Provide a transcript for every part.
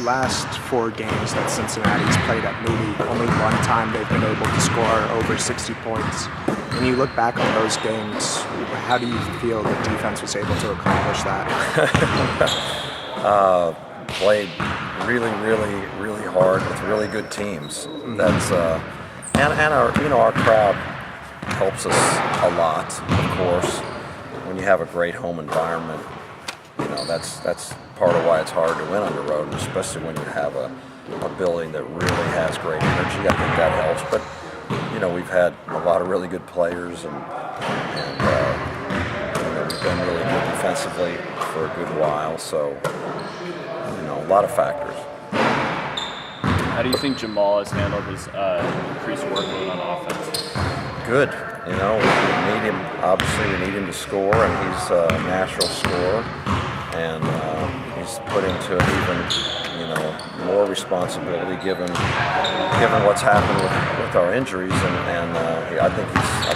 last 4 games that Cincinnati's played at Moody, only one time they've been able to score over 60 points. When you look back on those games, how do you feel the defense was able to accomplish that? Played really hard with really good teams. That's and our crowd helps us a lot, of course. When you have a great home environment, that's part of why it's hard to win on the road, especially when you have a building that really has great energy. I think that helps. But we've had a lot of really good players, and we've been really good defensively for a good while. So a lot of factors. How do you think Jamal has handled his increased workload on offense? Good. We need him. Obviously, we need him to score, and he's a natural scorer, and he's put into it even, more responsibility given what's happened with our injuries, and I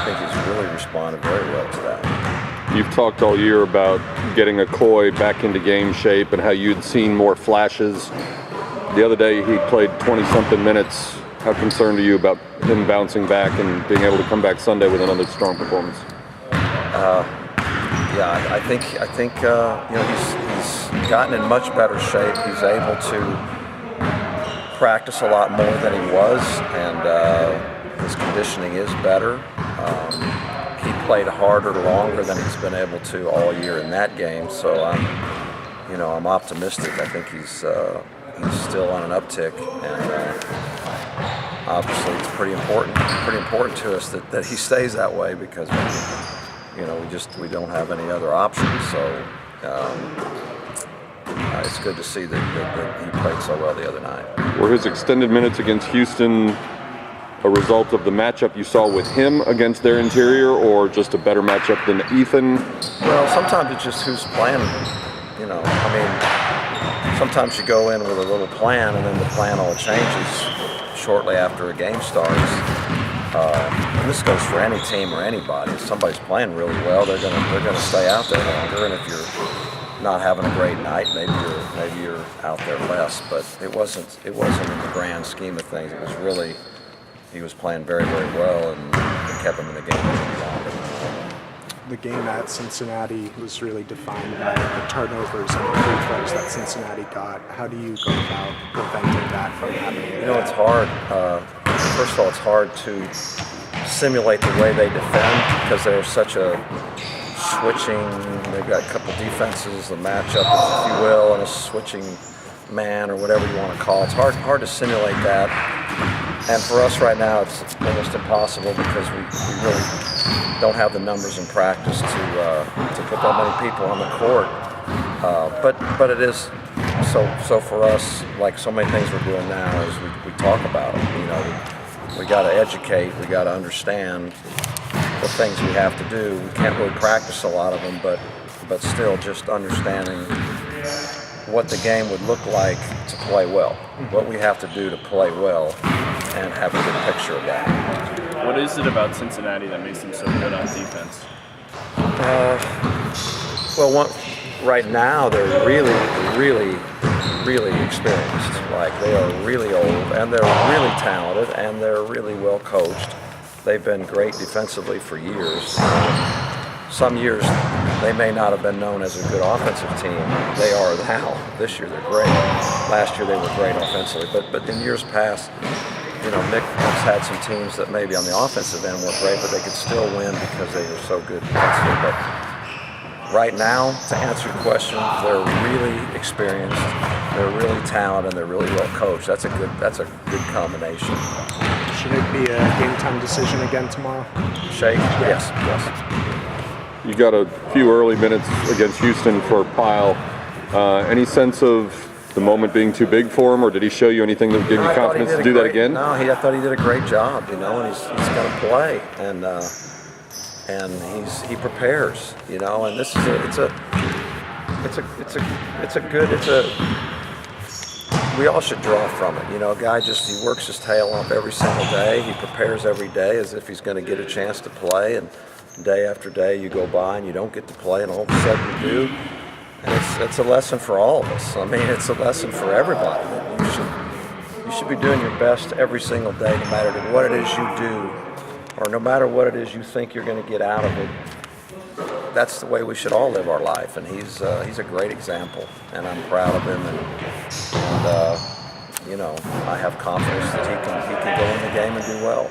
think he's really responded very well to that. You've talked all year about getting Okoye back into game shape and how you'd seen more flashes. The other day he played 20-something minutes. How concerned are you about him bouncing back and being able to come back Sunday with another strong performance? I think he's gotten in much better shape. He's able to practice a lot more than he was, and his conditioning is better. He played harder, longer than he's been able to all year in that game. So I'm optimistic. I think he's still on an uptick, and obviously it's pretty important to us that he stays that way, because we don't have any other options. So it's good to see that he played so well the other night. Were his extended minutes against Houston a result of the matchup you saw with him against their interior, or just a better matchup than Ethan? Well, sometimes it's just who's playing. Sometimes you go in with a little plan, and then the plan all changes shortly after a game starts. And this goes for any team or anybody. If somebody's playing really well, they're gonna stay out there longer. And if you're not having a great night, maybe you're out there less. But it wasn't in the grand scheme of things. It was really, he was playing very well, and it kept him in the game a little longer. The game at Cincinnati was really defined by the turnovers and the free throws that Cincinnati got. How do you go about preventing that from happening? It's hard. First of all, it's hard to simulate the way they defend, because they're such a switching. They've got a couple defenses, a matchup, if you will, and a switching man, or whatever you want to call it. It's hard to simulate that. And for us right now, it's almost impossible, because we really don't have the numbers in practice to put that many people on the court. But it is so for us, like so many things we're doing now, is we talk about it. We got to educate. We got to understand the things we have to do. We can't really practice a lot of them, but still just understanding what the game would look like to play well, what we have to do to play well, and have a good picture of that. What is it about Cincinnati that makes them so good on defense? Right now they're really experienced. Like, they are really old, and they're really talented, and they're really well coached. They've been great defensively for years. Some years they may not have been known as a good offensive team. They are now. This year they're great. Last year they were great offensively, but in years past, Nick has had some teams that maybe on the offensive end weren't great, but they could still win because they were so good defensively. But right now, to answer your question, they're really experienced, they're really talented, and they're really well coached. That's a good combination. Should it be a game time decision again tomorrow? Shake? Yes. You got a few early minutes against Houston for Pyle. Any sense of the moment being too big for him, or did he show you anything that gave you confidence to do that again? No, I thought he did a great job, and he's going to play, and he prepares, and this is we all should draw from it. A guy he works his tail off every single day. He prepares every day as if he's going to get a chance to play, and day after day you go by and you don't get to play, and all of a sudden you do. And it's a lesson for all of us. I mean, it's a lesson for everybody. You should be doing your best every single day, no matter what it is you do, or no matter what it is you think you're going to get out of it. That's the way we should all live our life, and he's a great example, and I'm proud of him, and you know, I have confidence that he can go in the game and do well.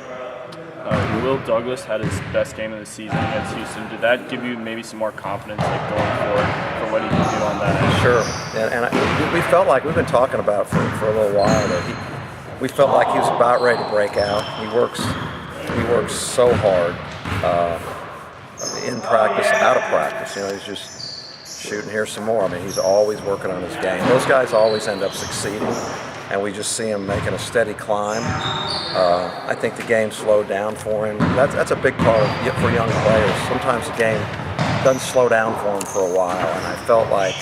Will Douglas had his best game of the season against Houston. Did that give you maybe some more confidence, like going forward, for what he can do on that end? Sure, we felt like we've been talking about it for a little while. That we felt like he was about ready to break out. He works so hard in practice, out of practice. You know, he's just shooting here some more. I mean, he's always working on his game. Those guys always end up succeeding, and we just see him making a steady climb. I think the game slowed down for him. That's a big part for young players. Sometimes the game doesn't slow down for him for a while, and I felt like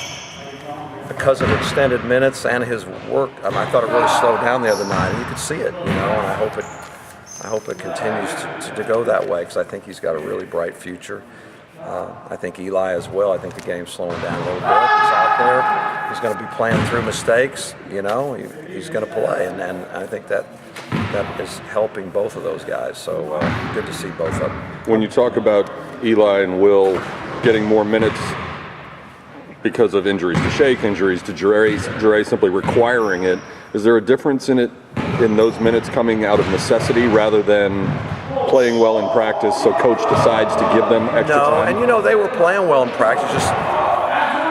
because of extended minutes and his work, I thought it really slowed down the other night, and you could see it, you know. And I hope it continues to go that way, because I think he's got a really bright future. I think Eli as well. I think the game's slowing down a little bit. He's out there. He's going to be playing through mistakes. You know, he's going to play, and I think that is helping both of those guys. So good to see both of them. When you talk about Eli and Will getting more minutes because of injuries to Shake, injuries to Jure simply requiring it, is there a difference in those minutes coming out of necessity rather than playing well in practice, so coach decides to give them extra time? And you know, they were playing well in practice. Just,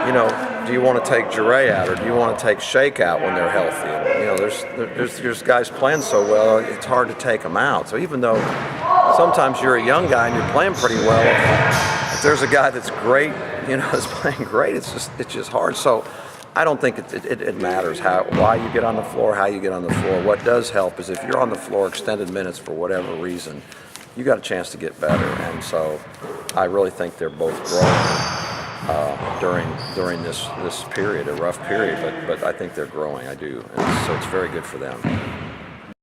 you know, do you want to take Jure out or do you want to take Shake out when they're healthy? And, you know, there's guys playing so well, it's hard to take them out. So even though sometimes you're a young guy and you're playing pretty well, if there's a guy that's great, you know, is playing great, it's just hard. So I don't think it matters why you get on the floor, how you get on the floor. What does help is if you're on the floor extended minutes for whatever reason, you got a chance to get better. And so I really think they're both growing during this period, a rough period, but I think they're growing. I do. And so it's very good for them.